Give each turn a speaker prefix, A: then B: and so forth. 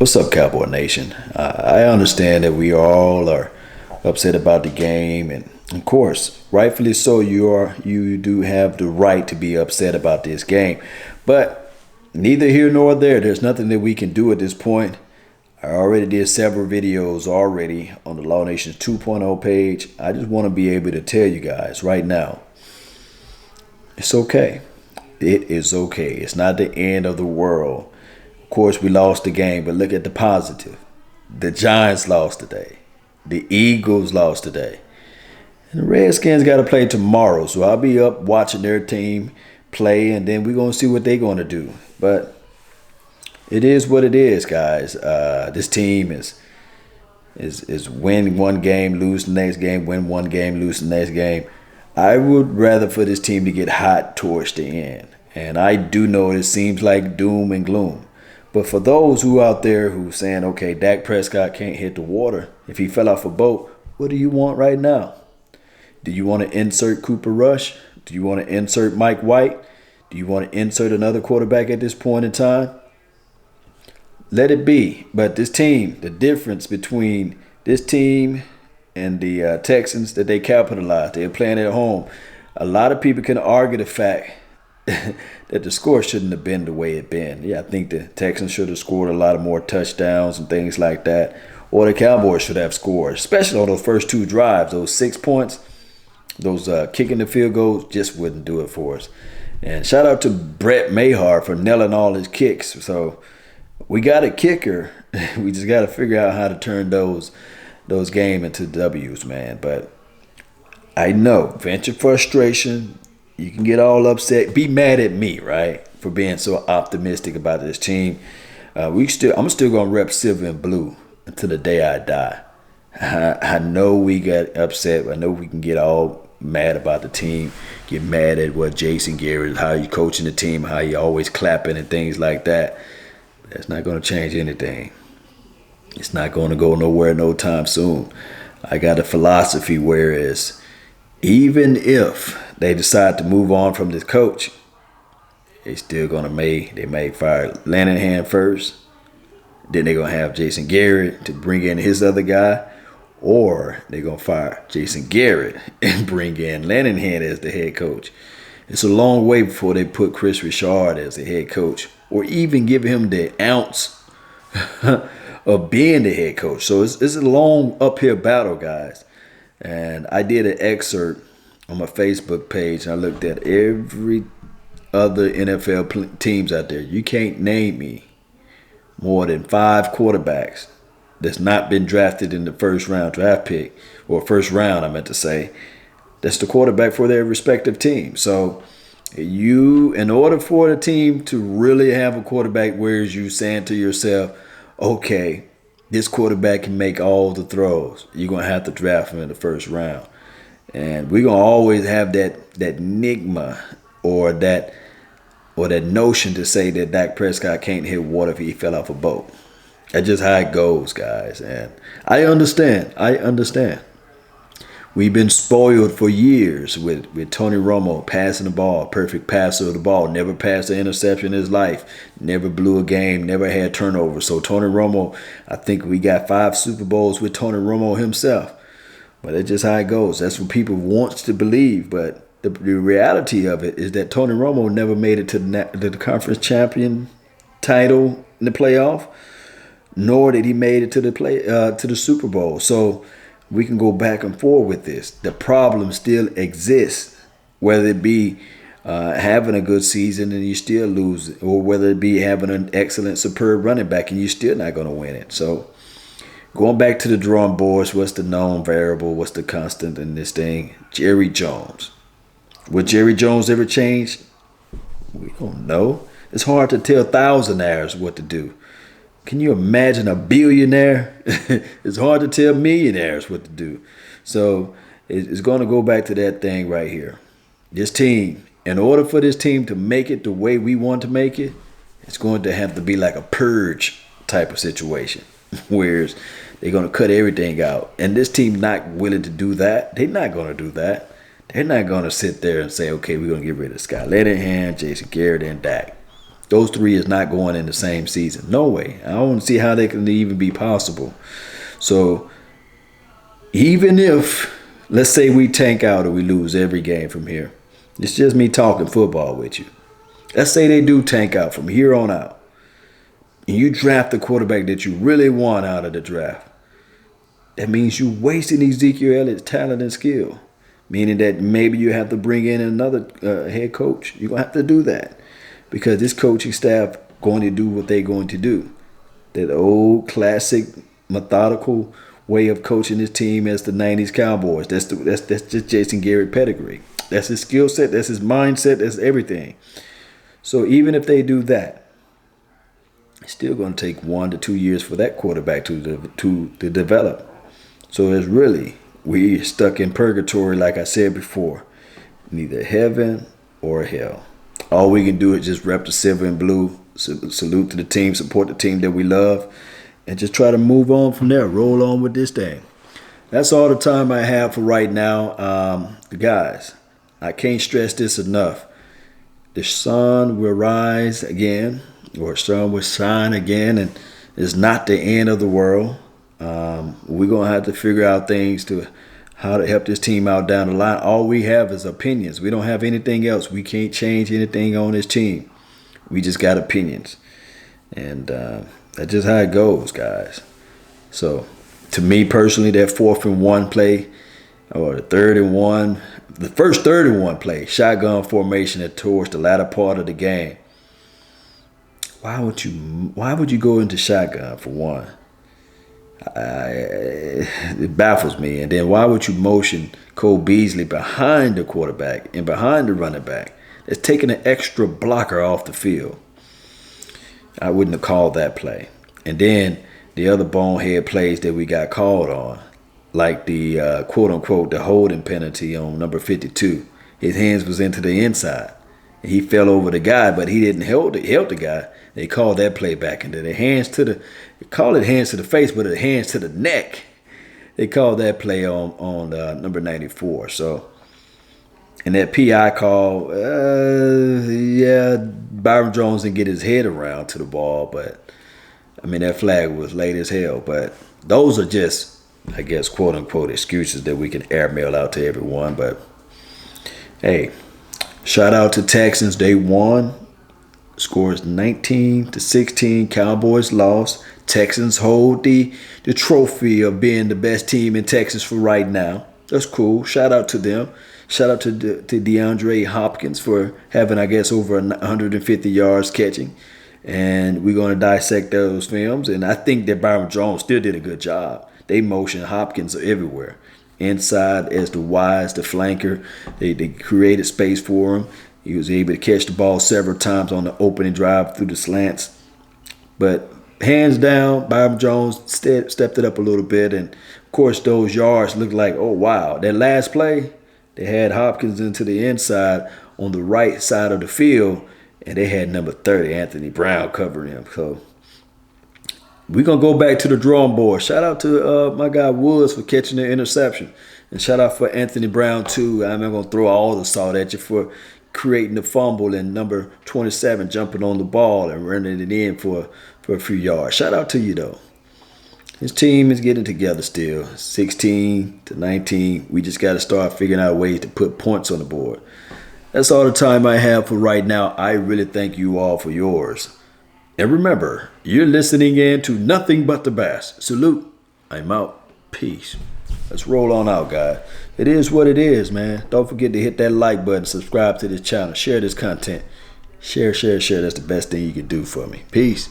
A: What's up, Cowboy Nation? I understand that we all are upset about the game, and of course, rightfully so. You do have the right to be upset about this game, but neither here nor there. There's nothing that we can do at this point. I already did several videos already on the Law Nations 2.0 page. I just want to be able to tell you guys right now, it's okay. It is okay. It's not the end of the world. Of course, we lost the game, but look at the positive. The Giants lost today. The Eagles lost today. And the Redskins got to play tomorrow, so I'll be up watching their team play, and then we're going to see what they're going to do. But it is what it is, guys. This team is win one game, lose the next game, win one game, lose the next game. I would rather for this team to get hot towards the end. And I do know it seems like doom and gloom. But for those who out there who saying, okay, Dak Prescott can't hit the water. If he fell off a boat, what do you want right now? Do you want to insert Cooper Rush? Do you want to insert Mike White? Do you want to insert another quarterback at this point in time? Let it be. But this team, the difference between this team and the Texans, that they capitalized. They're playing at home. A lot of people can argue the fact that the score shouldn't have been the way it been. Yeah, I think the Texans should have scored a lot of more touchdowns and things like that. Or the Cowboys should have scored, especially on those first two drives. Those 6 points, those kicking the field goals just wouldn't do it for us. And shout out to Brett Mahar for nailing all his kicks. So we got a kicker. We just got to figure out how to turn those games into W's, man. But I know, vent your frustration. You can get all upset, be mad at me, right, for being so optimistic about this team. I'm still gonna rep silver and blue until the day I die. I know we got upset. I know we can get all mad about the team, get mad at what Jason Garrett, how you coaching the team, how you always clapping and things like that. That's not gonna change anything. It's not gonna go nowhere no time soon. I got a philosophy whereas even if they decide to move on from this coach, they still gonna may fire Lanahan first. Then they're gonna have Jason Garrett to bring in his other guy, or they're gonna fire Jason Garrett and bring in Lanahan as the head coach. It's a long way before they put Chris Richard as the head coach, or even give him the ounce of being the head coach. So it's a long uphill battle, guys. And I did an excerpt on my Facebook page, and I looked at every other NFL teams out there. You can't name me more than 5 quarterbacks that's not been drafted in the first round draft pick, or first round, I meant to say. That's the quarterback for their respective team. So in order for the team to really have a quarterback, whereas you saying to yourself, okay, this quarterback can make all the throws, you're going to have to draft him in the first round. And we're going to always have that enigma or that notion to say that Dak Prescott can't hit water if he fell off a boat. That's just how it goes, guys. And I understand. We've been spoiled for years with Tony Romo passing the ball, perfect passer of the ball, never passed an interception in his life, never blew a game, never had turnovers. So Tony Romo, I think we got 5 Super Bowls with Tony Romo himself. But that's just how it goes. That's what people want to believe. But the reality of it is that Tony Romo never made it to the conference champion title in the playoff, nor did he made it to the Super Bowl. So we can go back and forth with this. The problem still exists, whether it be having a good season and you still lose, or whether it be having an excellent, superb running back and you're still not going to win it. So going back to the drawing boards, what's the known variable? What's the constant in this thing? Jerry Jones. Will Jerry Jones ever change? We don't know. It's hard to tell thousandaires what to do. Can you imagine a billionaire? It's hard to tell millionaires what to do. So it's going to go back to that thing right here. This team, in order for this team to make it the way we want to make it, it's going to have to be like a purge type of situation, whereas they're going to cut everything out. And this team not willing to do that. They're not going to do that. They're not going to sit there and say, okay, we're going to get rid of Scott Lanahan, Jason Garrett, and Dak. Those three is not going in the same season. No way. I don't see how they can even be possible. So even if, let's say we tank out or we lose every game from here, it's just me talking football with you. Let's say they do tank out from here on out, and you draft the quarterback that you really want out of the draft. That means you're wasting Ezekiel Elliott's talent and skill, meaning that maybe you have to bring in another head coach. You're going to have to do that because this coaching staff going to do what they're going to do. That old classic methodical way of coaching this team as the 90s Cowboys. That's just Jason Garrett pedigree. That's his skill set. That's his mindset. That's everything. So even if they do that, it's still going to take 1 to 2 years for that quarterback to develop. So it's really, we're stuck in purgatory, like I said before. Neither heaven or hell. All we can do is just rep the silver and blue, salute to the team, support the team that we love, and just try to move on from there, roll on with this thing. That's all the time I have for right now. Guys, I can't stress this enough. The sun will rise again, or sun will shine again, and it's not the end of the world. We're going to have to figure out things to how to help this team out down the line. All we have is opinions. We don't have anything else. We can't change anything on this team. We just got opinions. And that's just how it goes, guys. So, to me personally, that 4th and 1 play, or the 3rd and 1, the first 3rd and 1 play, shotgun formation towards the latter part of the game. Why would you go into shotgun for one? It baffles me. And then why would you motion Cole Beasley behind the quarterback and behind the running back? It's taking an extra blocker off the field. I wouldn't have called that play. And then the other bonehead plays that we got called on, like the quote-unquote the holding penalty on number 52. His hands was into the inside. And he fell over the guy, but he didn't help the guy. They called that play back into the hands to the, they call it hands to the face, but it's hands to the neck. They called that play on number 94. So, and that PI call, Byron Jones didn't get his head around to the ball, but I mean that flag was late as hell. But those are just, I guess, quote unquote excuses that we can airmail out to everyone. But hey, shout out to Texans. They won. Scores 19-16. Cowboys lost. Texans hold the trophy of being the best team in Texas for right now. That's cool. Shout out to them. Shout out to DeAndre Hopkins for having, I guess, over 150 yards catching. And we're going to dissect those films. And I think that Byron Jones still did a good job. They motioned Hopkins everywhere. Inside as the wise, the flanker. They created space for him. He was able to catch the ball several times on the opening drive through the slants. But hands down, Byron Jones stepped it up a little bit. And, of course, those yards looked like, oh, wow. That last play, they had Hopkins into the inside on the right side of the field, and they had number 30, Anthony Brown, covering him. So we're going to go back to the drawing board. Shout out to my guy Woods for catching the interception. And shout out for Anthony Brown, too. I'm not going to throw all the salt at you for creating the fumble and number 27 jumping on the ball and running it in for a few yards. Shout out to you, though. His team is getting together still. 16-19. We just got to start figuring out ways to put points on the board. That's all the time I have for right now. I really thank you all for yours. And remember, you're listening in to nothing but the best. Salute. I'm out. Peace. Let's roll on out, guys. It is what it is, man. Don't forget to hit that like button, subscribe to this channel, share this content. Share. That's the best thing you can do for me. Peace.